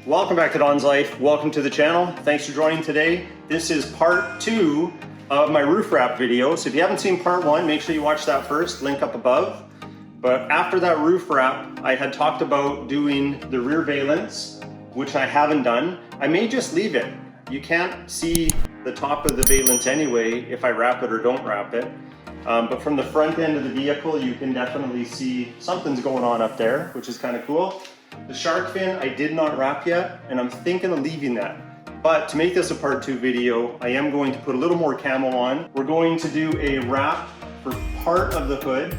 Welcome back to Don's Life. Welcome to the channel. Thanks for joining today. This is part 2 of my roof wrap video. So if you haven't seen part 1, make sure you watch that first, link up above. But after that roof wrap, I had talked about doing the rear valance, which I haven't done. I may just leave it. You can't see the top of the valance anyway if I wrap it or don't wrap it. But from the front end of the vehicle, you can definitely see something's going on up there, which is kind of cool. The shark fin I did not wrap yet, and I'm thinking of leaving that. But to make this a part 2 video, I am going to put a little more camo on. We're going to do a wrap for part of the hood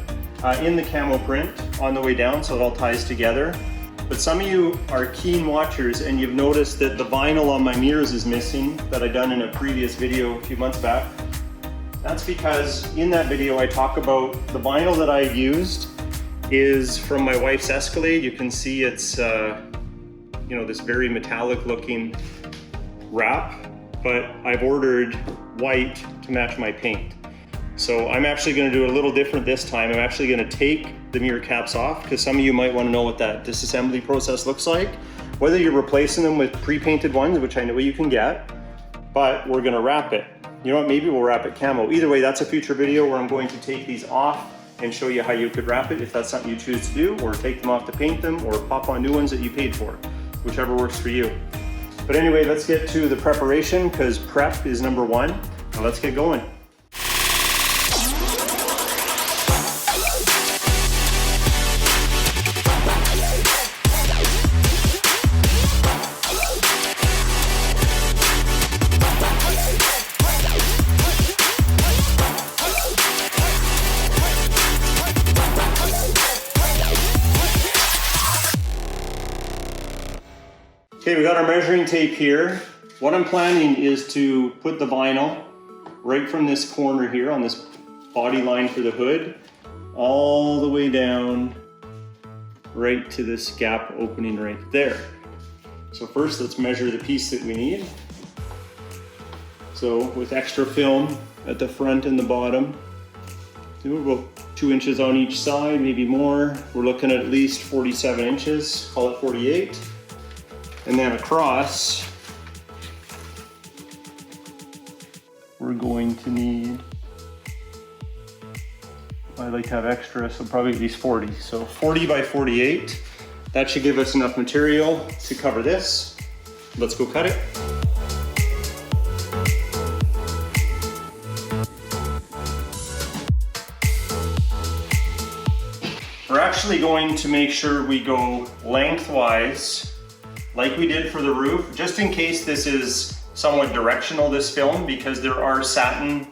in the camo print on the way down, so it all ties together. But some of you are keen watchers and you've noticed that the vinyl on my mirrors is missing that I done in a previous video a few months back. That's because in that video I talk about the vinyl that I used is from my wife's Escalade. You can see it's this very metallic looking wrap, but I've ordered white to match my paint. So I'm actually going to do a little different this time. I'm actually going to take the mirror caps off because some of you might want to know what that disassembly process looks like. Whether you're replacing them with pre-painted ones, which I know you can get, but we're going to wrap it. You know what, maybe we'll wrap it camo. Either way, that's a future video where I'm going to take these off and show you how you could wrap it if that's something you choose to do, or take them off to paint them, or pop on new ones that you paid for, whichever works for you. But anyway, let's get to the preparation because prep is number 1. Now let's get going. Okay, we got our measuring tape here. What I'm planning is to put the vinyl right from this corner here on this body line for the hood, all the way down right to this gap opening right there. So first let's measure the piece that we need. So with extra film at the front and the bottom, do about 2 inches on each side, maybe more. We're looking at least 47 inches, call it 48. And then across, we're going to need, I like to have extra, so probably at least 40. So 40 by 48. That should give us enough material to cover this. Let's go cut it. We're actually going to make sure we go lengthwise like we did for the roof, just in case this is somewhat directional, this film, because there are satin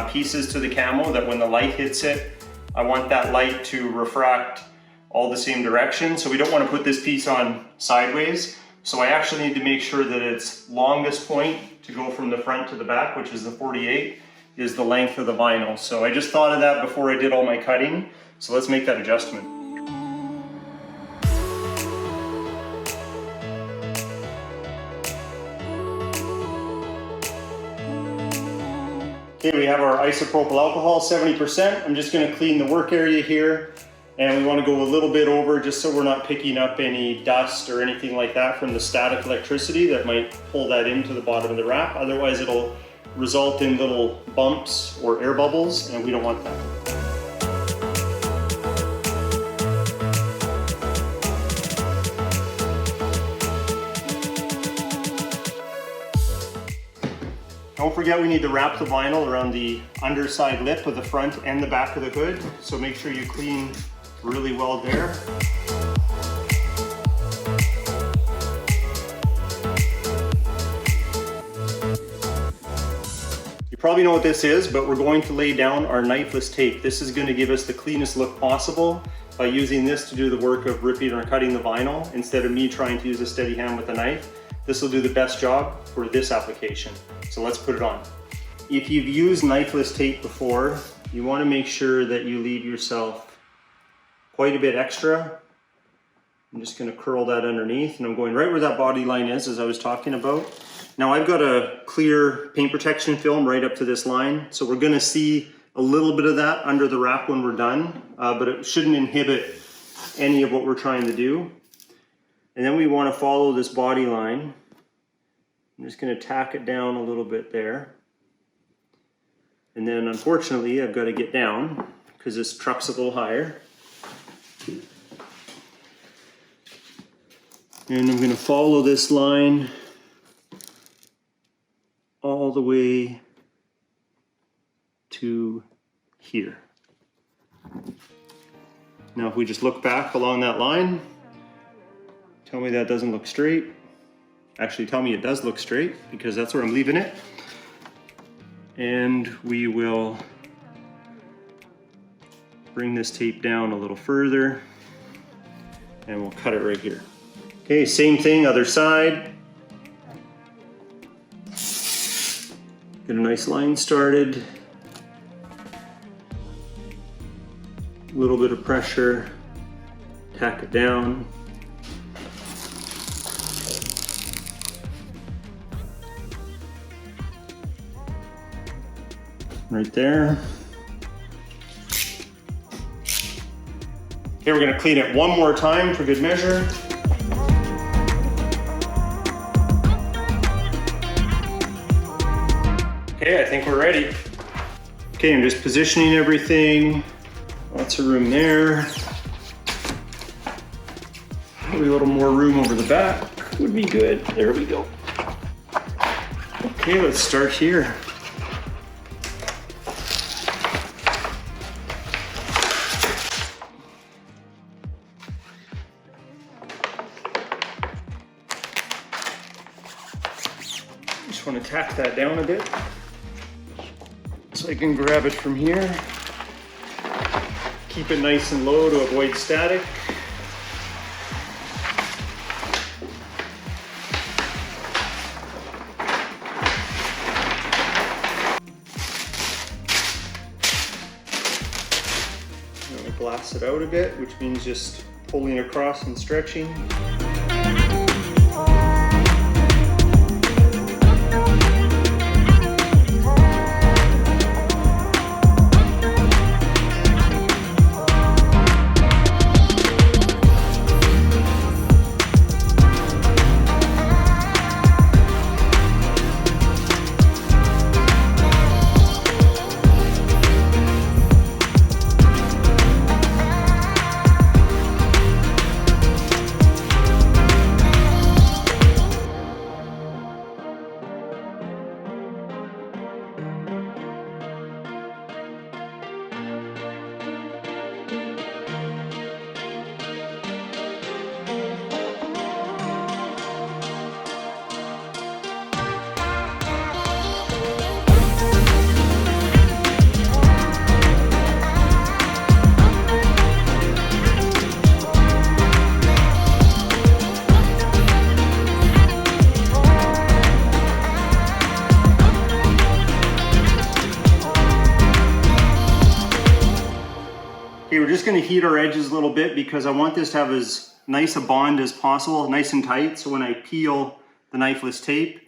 pieces to the camo that when the light hits it, I want that light to refract all the same direction. So we don't want to put this piece on sideways. So I actually need to make sure that its longest point to go from the front to the back, which is the 48, is the length of the vinyl. So I just thought of that before I did all my cutting. So let's make that adjustment. Okay, we have our isopropyl alcohol, 70%. I'm just gonna clean the work area here, and we wanna go a little bit over just so we're not picking up any dust or anything like that from the static electricity that might pull that into the bottom of the wrap. Otherwise, it'll result in little bumps or air bubbles, and we don't want that. Don't forget we need to wrap the vinyl around the underside lip of the front and the back of the hood, so make sure you clean really well there. You probably know what this is, but we're going to lay down our knifeless tape. This is going to give us the cleanest look possible by using this to do the work of ripping or cutting the vinyl instead of me trying to use a steady hand with a knife. This will do the best job for this application. So let's put it on. If you've used knifeless tape before, you want to make sure that you leave yourself quite a bit extra. I'm just going to curl that underneath, and I'm going right where that body line is, as I was talking about. Now I've got a clear paint protection film right up to this line, so we're going to see a little bit of that under the wrap when we're done, but it shouldn't inhibit any of what we're trying to do. And then we want to follow this body line. I'm just going to tack it down a little bit there. And then unfortunately I've got to get down because this truck's a little higher. And I'm going to follow this line all the way to here. Now if we just look back along that line, tell me that doesn't look straight. Actually tell me it does look straight because that's where I'm leaving it. And we will bring this tape down a little further and we'll cut it right here. Okay, same thing, other side. Get a nice line started. A little bit of pressure, tack it down. Right there. Okay, we're going to clean it one more time for good measure. Okay, I think we're ready. Okay, I'm just positioning everything. Lots of room there. Maybe a little more room over the back would be good. There we go. Okay, let's start here. Just want to tack that down a bit so I can grab it from here. Keep it nice and low to avoid static. I'm going to glass it out a bit, which means just pulling across and stretching. Okay, we're just going to heat our edges a little bit because I want this to have as nice a bond as possible, nice and tight, so when I peel the knifeless tape,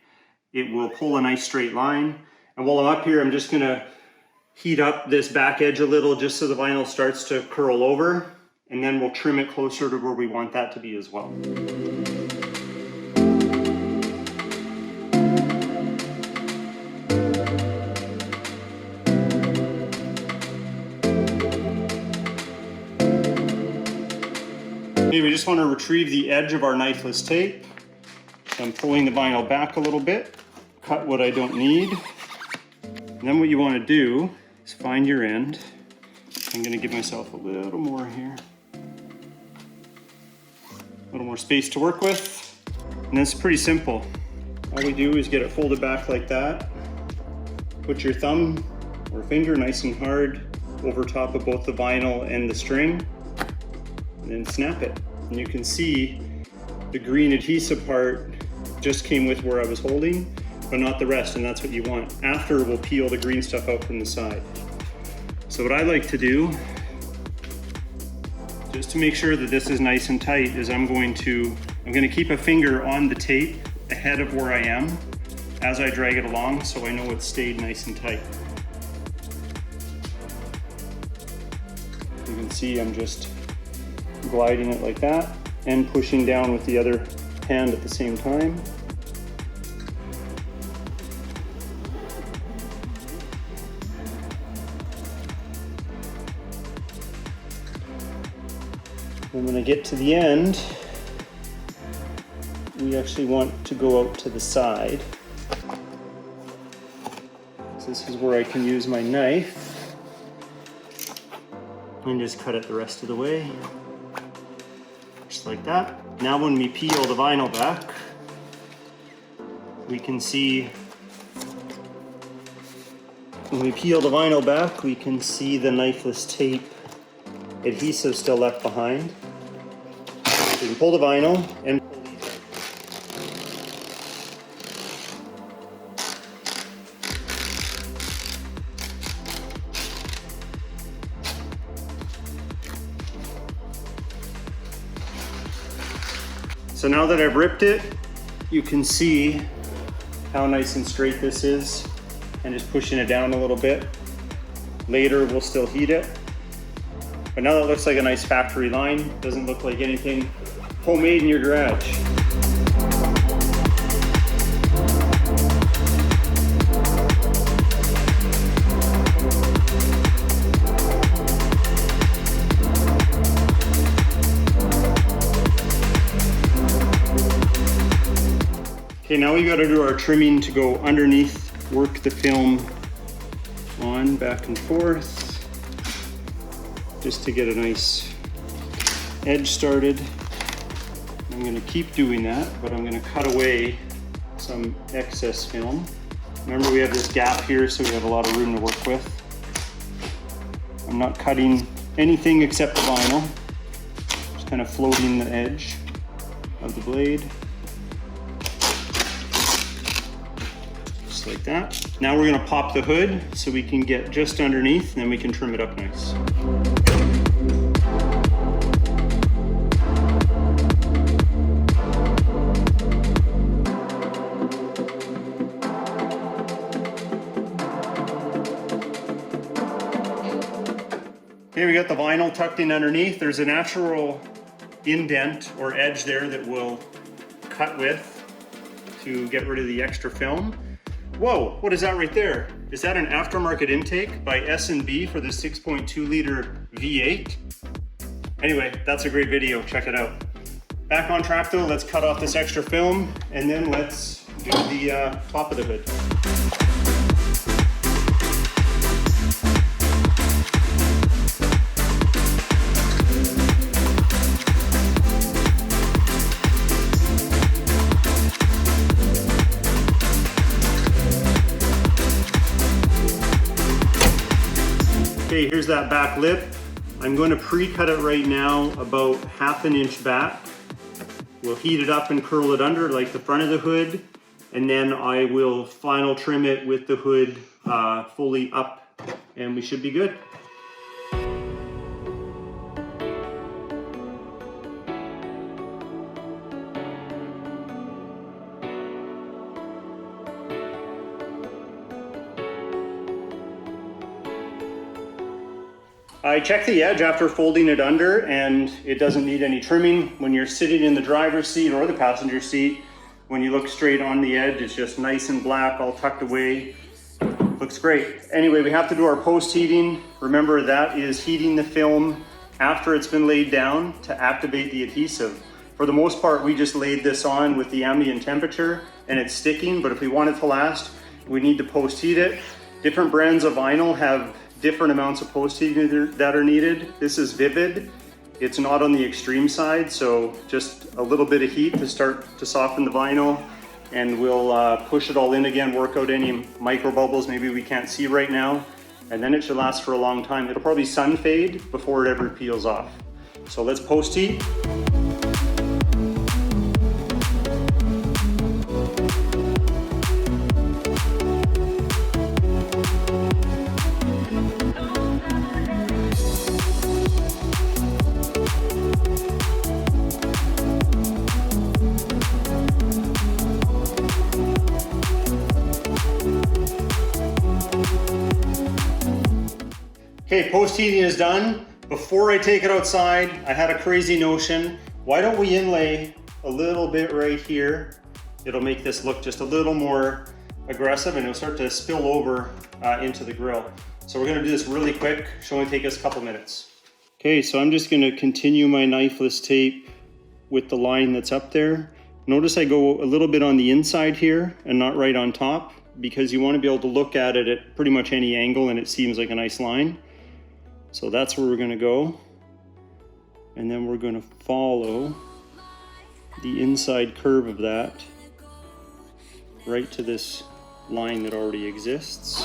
it will pull a nice straight line. And while I'm up here, I'm just going to heat up this back edge a little just so the vinyl starts to curl over, and then we'll trim it closer to where we want that to be as well. Okay, we just want to retrieve the edge of our knifeless tape. So I'm pulling the vinyl back a little bit, cut what I don't need. And then what you want to do is find your end. I'm going to give myself a little more here. A little more space to work with. And it's pretty simple. All we do is get it folded back like that. Put your thumb or finger nice and hard over top of both the vinyl and the string. And then snap it. And you can see the green adhesive part just came with where I was holding, but not the rest, and that's what you want. After, we'll peel the green stuff out from the side. So what I like to do, just to make sure that this is nice and tight, is I'm going to keep a finger on the tape ahead of where I am as I drag it along, so I know it's stayed nice and tight. You can see I'm just gliding it like that. and pushing down with the other hand at the same time. And when I get to the end, we actually want to go out to the side. So this is where I can use my knife and just cut it the rest of the way. Just like that. Now when we peel the vinyl back, we can see, when we peel the vinyl back, we can see the knifeless tape adhesive still left behind. So you can pull the vinyl and so now that I've ripped it, you can see how nice and straight this is, and just pushing it down a little bit. Later we'll still heat it. But now that looks like a nice factory line. Doesn't look like anything homemade in your garage. Okay, now we got to do our trimming to go underneath, work the film on back and forth, just to get a nice edge started. I'm going to keep doing that, but I'm going to cut away some excess film. Remember, we have this gap here, so we have a lot of room to work with. I'm not cutting anything except the vinyl, just kind of floating the edge of the blade. Just like that. Now we're going to pop the hood so we can get just underneath, and then we can trim it up nice. Okay, we got the vinyl tucked in underneath. There's a natural indent or edge there that we'll cut with to get rid of the extra film. Whoa, what is that right there? Is that an aftermarket intake by S&B for the 6.2 liter V8? Anyway, that's a great video, check it out. Back on track though, let's cut off this extra film and then let's do the top of the hood. Okay, here's that back lip. I'm going to pre-cut it right now about 1/2 inch back. We'll heat it up and curl it under like the front of the hood, and then I will final trim it with the hood fully up, and we should be good. I checked the edge after folding it under, and it doesn't need any trimming. When you're sitting in the driver's seat or the passenger seat, when you look straight on the edge, it's just nice and black, all tucked away. Looks great. Anyway, we have to do our post heating. Remember, that is heating the film after it's been laid down to activate the adhesive. For the most part, we just laid this on with the ambient temperature and it's sticking, but if we want it to last, we need to post heat it. Different brands of vinyl have different amounts of post heating that are needed. This is VViViD. It's not on the extreme side, so just a little bit of heat to start to soften the vinyl, and we'll push it all in again, work out any micro bubbles maybe we can't see right now, and then it should last for a long time. It'll probably sun fade before it ever peels off. So let's post heat. Okay, post heating is done. Before I take it outside, I had a crazy notion. Why don't we inlay a little bit right here? It'll make this look just a little more aggressive and it'll start to spill over into the grill. So we're gonna do this really quick. Should only take us a couple minutes. Okay, so I'm just gonna continue my knifeless tape with the line that's up there. Notice I go a little bit on the inside here and not right on top, because you want to be able to look at it at pretty much any angle and it seems like a nice line. So that's where we're going to go. And then we're going to follow the inside curve of that right to this line that already exists.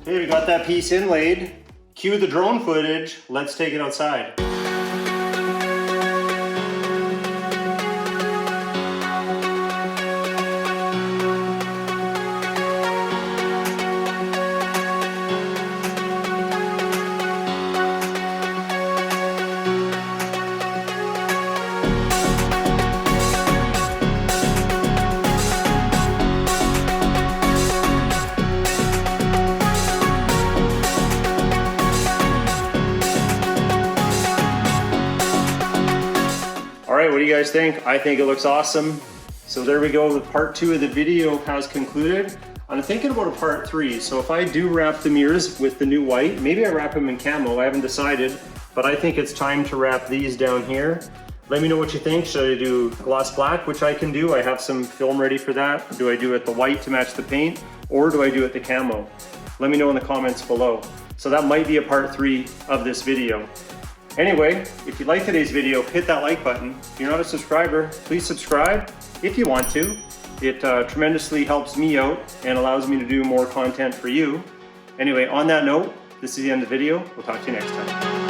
Okay, we got that piece inlaid. Cue the drone footage. Let's take it outside. All right, what do you guys think? I think it looks awesome. So there we go, the part 2 of the video has concluded. I'm thinking about a part 3. So if I do wrap the mirrors with the new white, maybe I wrap them in camo, I haven't decided, but I think it's time to wrap these down here. Let me know what you think. Should I do gloss black, which I can do? I have some film ready for that. Do I do it the white to match the paint, or do I do it the camo? Let me know in the comments below. So that might be a part 3 of this video. Anyway, if you like today's video, hit that like button. If you're not a subscriber, please subscribe if you want to. It tremendously helps me out and allows me to do more content for you. Anyway, on that note, this is the end of the video. We'll talk to you next time.